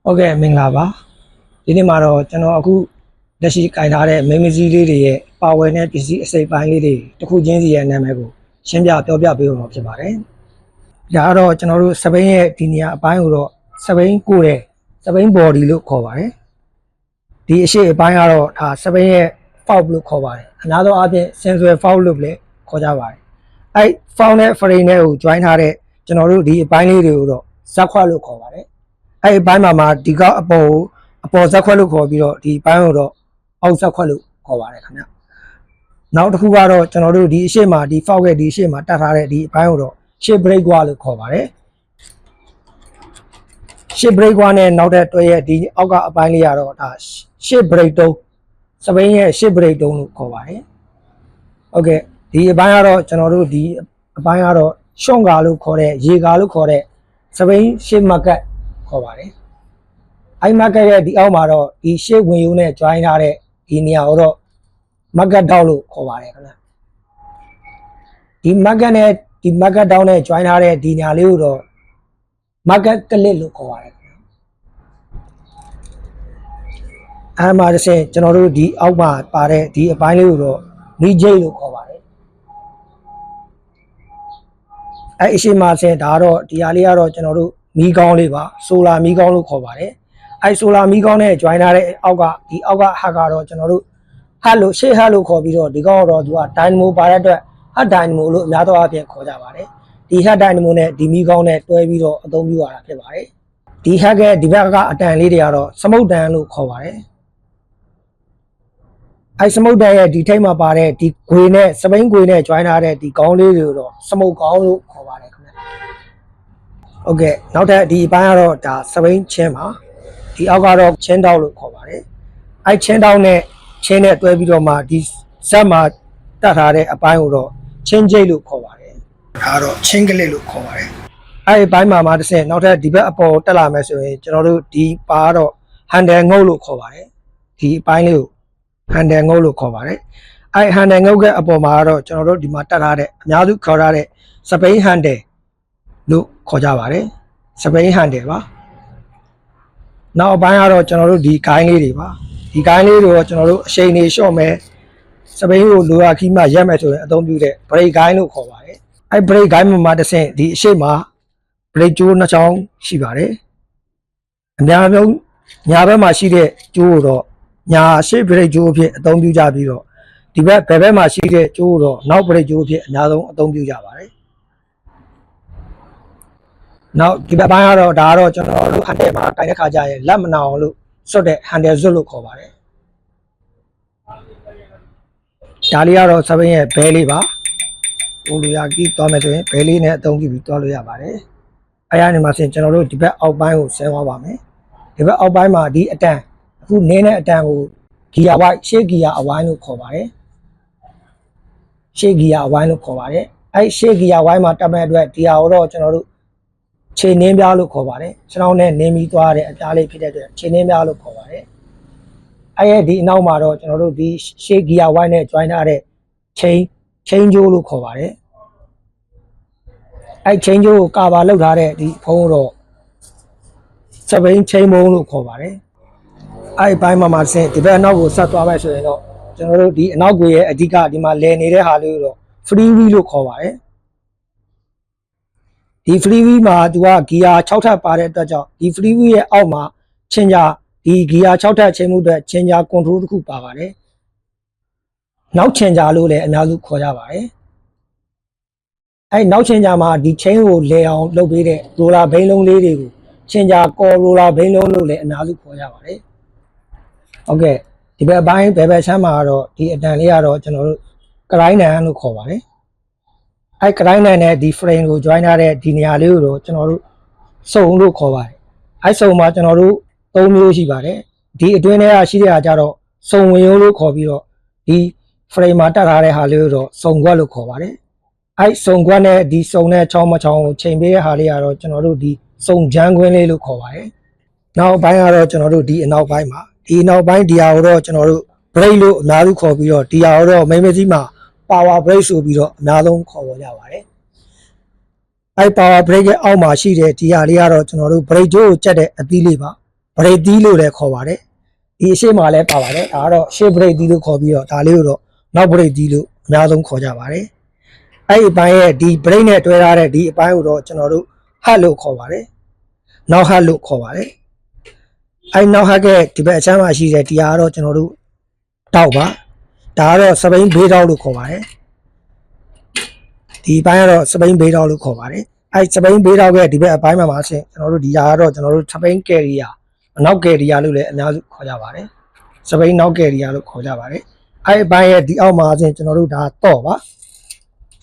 Ok mình là báဒီနေ့မှာတော့ကျွန်တော်အခုလက်ရှိကင်ထားတဲ့မိန်းမစည်းလေးတွေရဲ့ပါဝယ်တဲ့ပစ္စည်းအစိပ်ပိုင်းလေးတွေတစ်ခုချင်းစီရဲ့နာမည်ကိုရှင်းပြပြောပြပေးလို့ဖြစ်ပါတယ်။ဒါကတော့ကျွန်တော်တို့စပိန်ရဲ့ဒီနေရာအပိုင်းကိုတော့စပိန်ကိုတဲ့စပိန် body လို့ခေါ်ပါတယ်။ဒီအရှိအပိုင်းကတော့ဒါစပိန်ရဲ့ foul လို့ခေါ်ပါတယ်။အများသောအားဖြင့် sensor foul လို့လည်းခေါ်ကြပါတယ်။အဲ foul နဲ့ frame နဲ့ကို join ထားတဲ့ကျွန်တော်တို့ဒီအပိုင်းလေးတွေကိုတော့ဇက်ခွက်လို့ခေါ်ပါတယ်။အဲဒီအပိုင်းမှာဒီကအပေါ်ဇက်ခွက်လို့ခေါ်ပြီးတော့ဒီပိုင်းကိုတော့အောက်ဇက်ခွက်လို့ခေါ်ပါတယ်ခင်ဗျ။နောက်တစ်ခုကတော့ကျွန်တော်တို့ဒီအရှိမှာဒီ foul ရဲ့ဒီအရှိမှာတတ်ထားတဲ့ဒီအပိုင်းကိုတော့ shape break ကွာလို့ခေါ်ပါတယ်။ shape break ကွာနဲ့နောက်တဲ့တွဲရဲ့ဒီအောက်ကအပိုင်းလေးကတော့ဒါ shape break တုံးစပိန်ရဲ့ shape break တုံးလို့ခေါ်ပါတယ်။ Okay ဒီအပိုင်းကတော့ကျွန်တော်တို့ဒီအပိုင်းကတော့ရှွန်ကာလို့ခေါ်တဲ့ရေကာလို့ခေါ်တဲ့စပိန် shape market ခေါ်ပါတယ်။အဲ့ market ရဲ့ဒီအောက်မှာတော့ဒီ shape ဝင်ရိုးနဲ့ join ထားတဲ့ဒီနေရာကိုတော့ market down လို့ခေါ်ပါတယ်ခင်ဗျ။ဒီ market နဲ့ဒီ market down နဲ့ join ထားတဲ့ဒီနေရာလေးကိုတော့ market clip လို့ခေါ်ပါတယ်ခင်ဗျ။အဲ့မှာတစ်ဆင့်ကျွန်တော်တို့ဒီအောက်မှာပါတဲ့ဒီအပိုင်းလေးကိုတော့ midget လို့ခေါ်ပါတယ်။အဲ့အရှိမဆင်ဒါတော့ဒီဟာလေးကတော့ကျွန်တော်တို့မီးကောင်းလေးပါဆိုလာမီးကောင်းလို့ခေါ်ပါတယ်အဲ့ဆိုလာမီးကောင်းနဲ့ join ထားတဲ့အောက်ကဒီအောက်ကဟက်ကတော့ကျွန်တော်တို့ဟက်လို့ရှေ့ဟက်လို့ခေါ်ပြီးတော့ဒီကောင်တော့သူက dynamo ပါတဲ့အတွက်ဟက် dynamo လို့အများသောအားဖြင့်ခေါ်ကြပါတယ်ဒီဟက် dynamo နဲ့ဒီမီးကောင်းနဲ့တွဲပြီးတော့အသုံးပြုရတာဖြစ်ပါတယ်ဒီဟက်ကဒီဘက်ကအတန်လေးတွေကတော့စမုတ်တန်လို့ခေါ်ပါတယ်အဲ့စမုတ်တန်ရဲ့ဒီထိပ်မှာပါတဲ့ဒီဂွေနဲ့စပိန်ဂွေနဲ့ join ထားတဲ့ဒီကောင်းလေးတွေကိုတော့စမုတ်ကောင်းလို့ခေါ်ပါတယ်ခင်ဗျโอเคနောက်ထပ်ဒီအပိုင်းကတော့ဒါစပိန်ချင်းပါဒီအောက်ကတော့ချင်းတောက်လို့ခေါ်ပါတယ်အဲ့ချင်းတောက်နဲ့ချင်းနဲ့တွဲပြီးတော့မှဒီဇက်မှာတတ်ထားတဲ့အပိုင်းကိုတော့ချင်းကျိတ်လို့ခေါ်ပါတယ်ဒါကတော့ချင်းကလေးလို့ခေါ်ပါတယ်အဲ့ဒီဘိုင်းမှာတစ်ဆင့်နောက်ထပ်ဒီဘက်အပေါ်တက်လာမယ်ဆိုရင်ကျွန်တော်တို့ဒီပါကတော့ handle ငုတ်လို့ခေါ်ပါတယ်ဒီအပိုင်းလေးကို handle ငုတ်လို့ခေါ်ပါတယ်အဲ့ handle ငုတ်ကအပေါ်မှာကတော့ကျွန်တော်တို့ဒီမှာတက်ထားတဲ့အများစုခေါ်ထားတဲ့စပိန် handle လို့ခေါ်ကြပါတယ်စပိန် handle ပါနောက်အပိုင်းကတော့ကျွန်တော်တို့ဒီဂိုင်းလေးတွေပါဒီဂိုင်းလေးတွေကိုကျွန်တော်တို့အရှိန်တွေလျှော့မယ်စပိန်ကိုလိုရာခီးမှရက်မယ်ဆိုရင်အသုံးပြုတဲ့ break ဂိုင်းလို့ခေါ်ပါတယ်အဲ break ဂိုင်းမှာတစ်ဆင့်ဒီအရှိတ်မှာ break ကျိုးနှစ်ချောင်းရှိပါတယ်အများဆုံးညာဘက်မှာရှိတဲ့ကျိုးကိုတော့ညာရှေ့ break ကျိုးအဖြစ်အသုံးပြုကြပြီးတော့ဒီဘက်ဘယ်ဘက်မှာရှိတဲ့ကျိုးကိုတော့နောက် break ကျိုးအဖြစ်အများဆုံးအသုံးပြုကြပါတယ်နောက်ဒီဘက်ပိုင်းကတော့ဒါကတော့ကျွန်တော်တို့ handle မှာတိုင်တဲ့ခါကျရင်လက်မနာအောင်လို့စွတ်တဲ့ handle စွတ်လို့ခေါ်ပါတယ်ဒါလေးကတော့စပိန်ရဲ့ဘဲလေးပါဟိုလိုရကြီးသွားမယ်ဆိုရင်ဘဲလေးနဲ့အသုံးပြုပြီးသွားလို့ရပါတယ်အဲ့ရနေမှာဆိုရင်ကျွန်တော်တို့ဒီဘက်အောက်ပိုင်းကိုဆဲသွားပါမယ်ဒီဘက်အောက်ပိုင်းမှာဒီအတန်အခုနင်းတဲ့အတန်ကိုဂီယာဝိုင်းရှေ့ဂီယာအဝိုင်းလို့ခေါ်ပါတယ်ရှေ့ဂီယာအဝိုင်းလို့ခေါ်ပါတယ်အဲ့ရှေ့ဂီယာဝိုင်းမှာတက်မဲ့အတွက်ဒီဟာကိုတော့ကျွန်တော်တို့ခြေနှင်းပြားလို့ခေါ်ပါတယ်ခြေထောက်နဲ့နင်းပြီးသွားတဲ့အပြားလေးဖြစ်တဲ့အတွက်ခြေနှင်းပြားလို့ခေါ်ပါတယ်အဲ့ရဲ့ဒီအနောက်မှာတော့ကျွန်တော်တို့ဒီရှေ့ဂီယာဝိုင်းနဲ့ join ထားတဲ့chain ကြိုးလို့ခေါ်ပါတယ်အဲ့ chain ကြိုးကိုကာဗာလောက်ထားတဲ့ဒီဖုံးတော့စပိန် chain မုံလို့ခေါ်ပါတယ်အဲ့ဘိုင်းမှာဆင်းဒီဘက်အနောက်ကိုဆက်သွားမယ်ဆိုရင်တော့ကျွန်တော်တို့ဒီအနောက်ကိုရဲ့အဓိကဒီမှာလည်နေတဲ့ဟာလေးကိုတော့ free wheel လို့ခေါ်ပါတယ်ဒီ free wheel မှာသူကဂီယာ6ထပ်ပါတဲ့အတွက်ကြောင့်ဒီ free wheel ရဲ့အောက်မှာချင်းကြဒီဂီယာ6ထပ်ချိန်မှုအတွက်ချင်းကြ control တစ်ခုပါပါတယ်နောက်ချင်းကြလို့လည်းအများစုခေါ်ကြပါတယ်အဲနောက်ချင်းကြမှာဒီ chain ကိုလဲအောင်လုပ်ပေးတဲ့ roller ဘိန်းလုံးလေးတွေကိုချင်းကြ core roller ဘိန်းလုံးလို့လည်းအများစုခေါ်ကြပါတယ်ဟုတ်ကဲ့ဒီဘက်ပိုင်းဘယ်ဘက်ချမ်းမှာတော့ဒီအတန်လေးကတော့ကျွန်တော်တို့ကရိုင်းနန်လို့ခေါ်ပါတယ်အဲကရိုင်းနန်နဲ့ဒီ frame ကို join ထားတဲ့ဒီနေရာလေးကိုတော့ကျွန်တော်တို့စုံလို့ခေါ်ပါတယ်အဲစုံမှာကျွန်တော်တို့၃မျိုးရှိပါတယ်ဒီအတွင်းထဲကရှိတဲ့ဟာကြတော့စုံဝင်ရိုးလို့ခေါ်ပြီးတော့ဒီ frame မှာတက်ထားတဲ့ဟာလေးကိုတော့စုံခွက်လို့ခေါ်ပါတယ်အဲစုံခွက်နဲ့ဒီစုံနဲ့ချောင်းမချောင်းကိုချိန်ပေးတဲ့ဟာလေးကတော့ကျွန်တော်တို့ဒီစုံဂျန်းခွင်းလေးလို့ခေါ်ပါတယ်နောက်ပိုင်းကတော့ကျွန်တော်တို့ဒီအနောက်ပိုင်းမှာဒီနောက်ပိုင်းဒီဟာကိုတော့ကျွန်တော်တို့ break လို့အများစုခေါ်ပြီးတော့ဒီဟာကိုတော့မိန်းမကြီးမှာ power break ဆိုပြီးတော့အများဆုံးခေါ်ပေါ်ကြပါတယ်အဲ power break ရဲ့အောက်မှာရှိတဲ့ဒီဟာလေးကတော့ကျွန်တော်တို့ break ကြိုးကိုချက်တဲ့အသီးလေးပါ ဘရိတ်တီးလို့လည်းခေါ်ပါတယ်ဒီအရှိမလည်းပါပါတယ်ဒါကတော့ရှေ့ဘရိတ်တီးလို့ခေါ်ပြီးတော့ဒါလေးကိုတော့နောက်ဘရိတ်တီးလို့အများဆုံးခေါ်ကြပါတယ်အဲ့ဒီအပိုင်းရဲ့ဒီဘရိတ်နဲ့တွဲထားတဲ့ဒီအပိုင်းကိုတော့ကျွန်တော်တို့ဟတ်လို့ခေါ်ပါတယ်နောက်ဟတ်လို့ခေါ်ပါတယ်အဲ့နောက်ဟတ်ကဒီဘက်အချမ်းမှာရှိတဲ့ဒီဟာကတော့ကျွန်တော်တို့တောက်ပါဒါကတော့စပိန်ဘေးတောက်လို့ခေါ်ပါတယ်ဒီဘိုင်းကတော့စပိန်ဘေးတောက်လို့ခေါ်ပါတယ်အဲ့စပိန်ဘေးတောက်ကဒီဘက်အပိုင်းမှာဆင်ကျွန်တော်တို့ဒီဟာကတော့ကျွန်တော်တို့စပိန်ကယ်ရီယာအနောက်ကယ်ရီယာလို့လည်းအများစုခေါ်ကြပါတယ်စပိန်နောက်ကယ်ရီယာလို့ခေါ်ကြပါတယ်အဲ့အပိုင်းရဲ့ဒီအောက်မှာဆင်ကျွန်တော်တို့ဒါတော့ပါ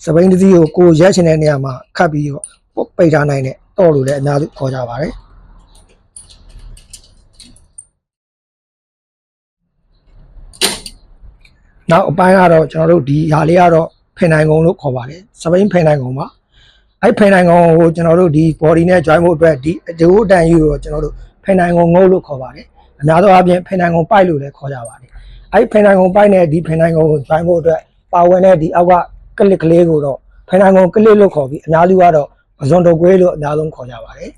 စပိန်တစ်စီးကိုရက်ချင်တဲ့နေရာမှာခတ်ပြီးတော့ပိတ်ထားနိုင်တဲ့တော့လို့လည်းအများစုခေါ်ကြပါတယ်နောက်အပိုင်းကတော့ကျွန်တော်တို့ဒီဟာလေးကတော့ဖင်နိုင်ကုန်းလို့ခေါ်ပါတယ်စပိန်ဖင်နိုင်ကုန်းပါအဲ့ဖင်နိုင်ကုန်းကိုကျွန်တော်တို့ဒီ body နဲ့ join ဖို့အတွက်ဒီအကျိုးအတန်ယူကိုကျွန်တော်တို့ဖင်နိုင်ကုန်းငုတ်လို့ခေါ်ပါတယ်အများသောအားဖြင့်ဖင်နိုင်ကုန်းပိုက်လို့လည်းခေါ်ကြပါတယ်အဲ့ဖင်နိုင်ကုန်းပိုက်နဲ့ဒီဖင်နိုင်ကုန်းကို join ဖို့အတွက်ပါဝင်တဲ့ဒီအောက်ကကလစ်ကလေးကိုတော့ဖင်နိုင်ကုန်းကလစ်လို့ခေါ်ပြီးအများစုကတော့ပဇွန်တုတ်ကွေးလို့အများဆုံးခေါ်ကြပါတယ်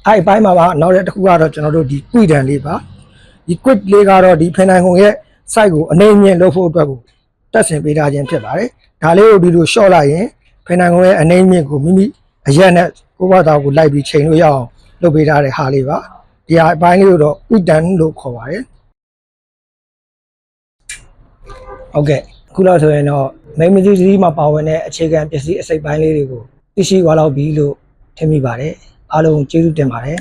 အဲ့အပိုင်းမှာပါနောက်တစ်ခုကတော့ကျွန်တော်တို့ဒီကွိတန်လေးပါဒီ quit လေးကတော့ဒီဖင်နိုင်ကုန်းရဲ့ site ကိုအနေမြင့်လုပ်ဖို့အတွက်ကိုတက်ဆင်ပေးထားခြင်းဖြစ်ပါတယ်ဒါလေးကိုဒီလို short လိုက်ရင်ဖင်နိုင်ကုန်းရဲ့အနေမြင့်ကိုမိမိအရက်နဲ့ကိုယ့်ဘာသာကိုလိုက်ပြီးချိန်လို့ရအောင်လုပ်ပေးထားတဲ့ဟာလေးပါဒီဟာအပိုင်းလေးကိုတော့ quit တန်လို့ခေါ်ပါတယ်ဟုတ်ကဲ့အခုလောက်ဆိုရင်တော့မိမကြီးကြီးမှာပါဝင်တဲ့အခြေခံပစ္စည်းအစိပ်ပိုင်းလေးတွေကိုသိရှိသွားလောက်ပြီလို့ထင်မိပါတယ်အားလုံးကျေးဇူးတင်ပါတယ်